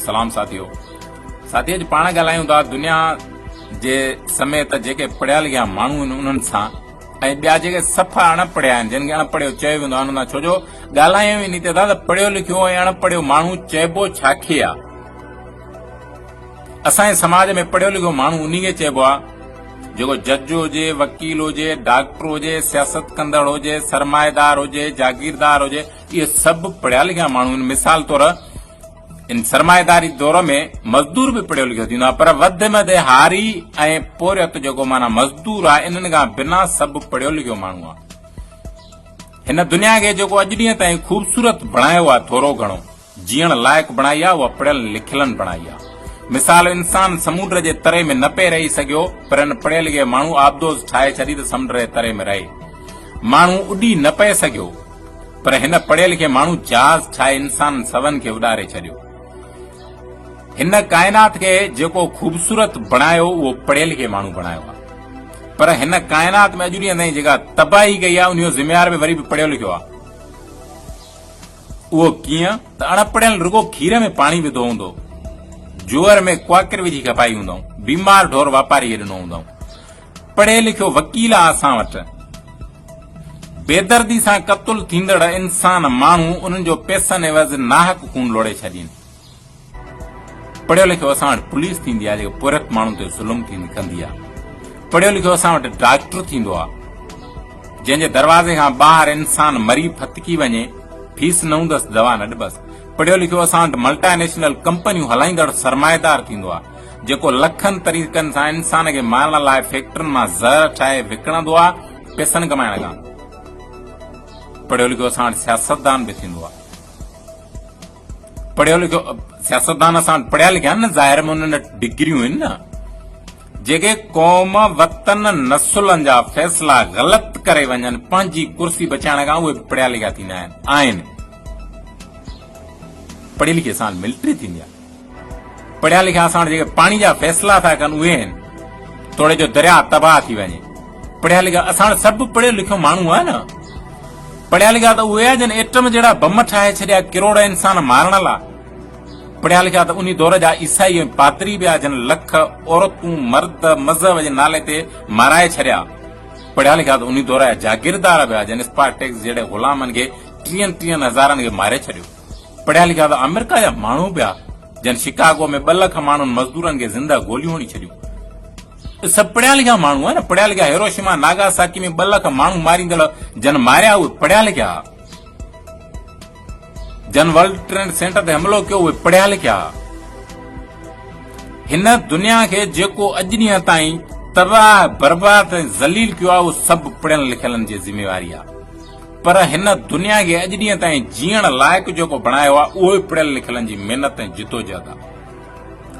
सलाम साथियों। साथियों पाण ॻाल्हायूं था दुनिया जे समय त जेके पढ़िया लिखिया माण्हू आहिनि उन्हनि सां ऐं ॿिया जेके सफ़ा अणपढ़िया आहिनि जिन खे अणपढ़ियो चयो वेंदो आहे उन्हनि सां। छो जो ॻाल्हायूं ई नीति त पढ़ियो लिखियो ऐं अणपढ़ियो माण्हू चइबो छा खे आहे। असांजे समाज में पढ़ियो लिखियो माण्हू उन खे चइबो आहे जेको जज हुजे, वकील हुजे, डॉक्टर हुजे, सियासत कंदड़ हुजे, सरमाएदार हुजे, जागीरदार हुजे, इहे सभु पढ़िया लिखिया माण्हू आहिनि। मिसाल तौर इन सरमाएदारी दौर में मज़दूर भी पढ़ियो लिखियो थींदो आहे, पर वधि में वधि हारी ऐं पोरियत जेको माना मज़दूर आहे इन्हनि खां बिना सभु पढ़ियो लिखियो माण्हू आहे। हिन दुनिया खे जेको अॼु ॾींहं ताईं ख़ूबसूरत बणायो आहे, थोरो घणो जीअण लाइक़ बणाई आहे, उहा पढ़ियल लिखियलनि बणाई आहे। मिसाल इंसान समुंड जे तरे में न पे रही सघियो, पर इन पढ़ियल लिखियल माण्हू आबदोज़ ठाहे छॾी त समुंड जे तरे में रहे। माण्हू उॾी न पए सघियो, पर हिन पढ़ियल लिखियल माण्हू जहाज़ ठाहे इंसान सवनि खे उॾारे छॾियो। हिन काइनात खे जेको ख़ूबसूरत बणायो उहो पढ़ियल लिखियल माण्हू बणायो आहे। पर हिन काइनात में अॼु ॾींहं ताईं जेका तबाही कई आहे उन जो ज़िम्मेवार बि वरी बि पढ़ियो लिखियो आहे। उहो कीअं त अणपढ़ियल रुगो खीर में पाणी विधो हूंदो, जुअर में क्वाकर विझी खपाई हूंदो, बीमार ढोर वापारी ॾिनो हूंदो। पढ़ियल लिखियो वकील आहे असां वटि, बेदर्दी सां क़तल थींदड़ इंसान माण्हू उन्हनि जो पैसनि एवज़ नाहक खून लोड़े छॾीनि। पढ़ियो लिखियो असां वटि पुलिस थींदी आहे जेको पुरत माण्हू ते ज़ुल्म कंदी आहे। पढ़ियो लिखियो असां वटि डॉक्टर थींदो आहे जंहिंजे दरवाज़े खां ॿाहिरि इंसान मरी फतकी वञे, फीस न हूंदसि दवा न ॾिबसि। पढ़ियो लिखियो असां वटि मल्टानेशनल कंपनियूं हलाईंदड़ सरमाएदार थींदो आहे जेको लखनि तरीक़नि सां इंसान खे मारण लाइ फैक्ट्रियुनि मां ज़हर ठाहे विकिणंदो आहे पैसनि कमाइण खां। पढ़ियो लिखियो असां वटि सियासतदान बि थींदो आहे। पढ़ियो लिखियो सियासतदान असां वटि पढ़िया लिखिया आहिनि न, ज़ाहिर में उन्हनि वटि डिग्रियूं आहिनि न, जेके क़ौम वतन नसुलनि जा फ़ैसिला ग़लति करे वञनि पंहिंजी कुर्सी बचाइण खां, उहे पढ़िया लिखिया थींदा आहिनि। पढ़ी लिखी असां वटि मिलिट्री थींदी आहे। पढ़िया लिखिया असां वटि जेके पाणी जा फ़ैसिला था कनि उहे आहिनि, थोरे जो दरिया तबाह थी वञे। पढ़िया लिखिया असां वटि सभु पढ़ियो लिखियो माण्हू आहे न। पढ़िया लिखिया त उहे आहे जिन एटम जहिड़ा बम ठाहे छॾिया किरोड़ इंसान मारण लाइ। पढ़िया लिखिया त उन दौर जा ईसाई ऐं पादरी बि आहे जिन लख औरतूं मर्द मज़हब जे नाले ते माराए छॾिया। पढ़िया लिखिया त उन दौर जा जागीरदार बि आहे जिन स्पार्टेक्स जहिड़े ग़ुलामनि खे 30 हज़ारनि खे मारे छॾियो। पढ़िया लिखिया त अमेरिका जा माण्हू बि आहे जिन शिकागो में 2 लख माण्हुनि मज़दूरनि खे ज़िंदा गोलियूं हणी छॾियूं। सभु पढ़िया लिखिया माण्हू आहे न। पढ़िया लिखिया हिरोशिमा नागासाकी में 2 लख माण्हू मारींदड़ जन मारिया उहे पढ़िया लिखिया। जन वर्ल्ड ट्रेड सेंटर ते हमलो कयो उहे पढ़िया लिखिया। हिन दुनिया खे जेको अॼु ॾींहं ताईं तबाह बर्बाद ऐं ज़लील कयो आहे उहो सभु पढ़ियल लिखियलनि जी ज़िम्मेवारी आहे। पर हिन दुनिया खे अॼु ॾींहं ताईं जीअण लाइक़ु जेको बणायो आहे उहो पढ़ियल लिखियलनि जी महिनत ऐं जिदोजहद आहे।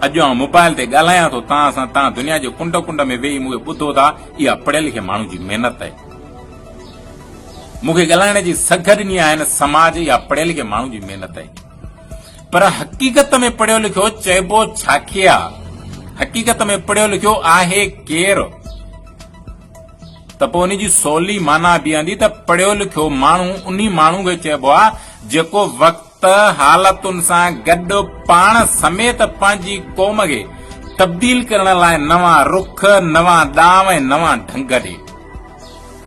अॼु आउं मोबाइल ते ॻाल्हायां थो तव्हां सां, तव्हां दुनिया जे कुंड कुंड में वेही मूंखे ॿुधो था, इहा पढ़ियल लिखियल माण्हू जी महिनत आहे। मूंखे ॻाल्हाइण जी सघ ॾिनी आहे हिन समाज, इहा पढ़ियल लिखियल माण्हू जी महिनत आहे। पर हक़ीक़त में पढ़ियो लिखियो चइबो छा खे आहे? हक़ीक़त में पढ़ियो लिखियो आहे केरु? त पोइ उन जी सवली माना बीहंदी त पढ़ियो लिखियो माण्हू उन माण्हू खे चइबो आहे जेको वक़्त हालतुनि सां गॾु पाण समेत पंहिंजी क़ौम खे तब्दील करण लाइ नवां रुख, नवां ॾांव ऐं नवां ढंग ॾे।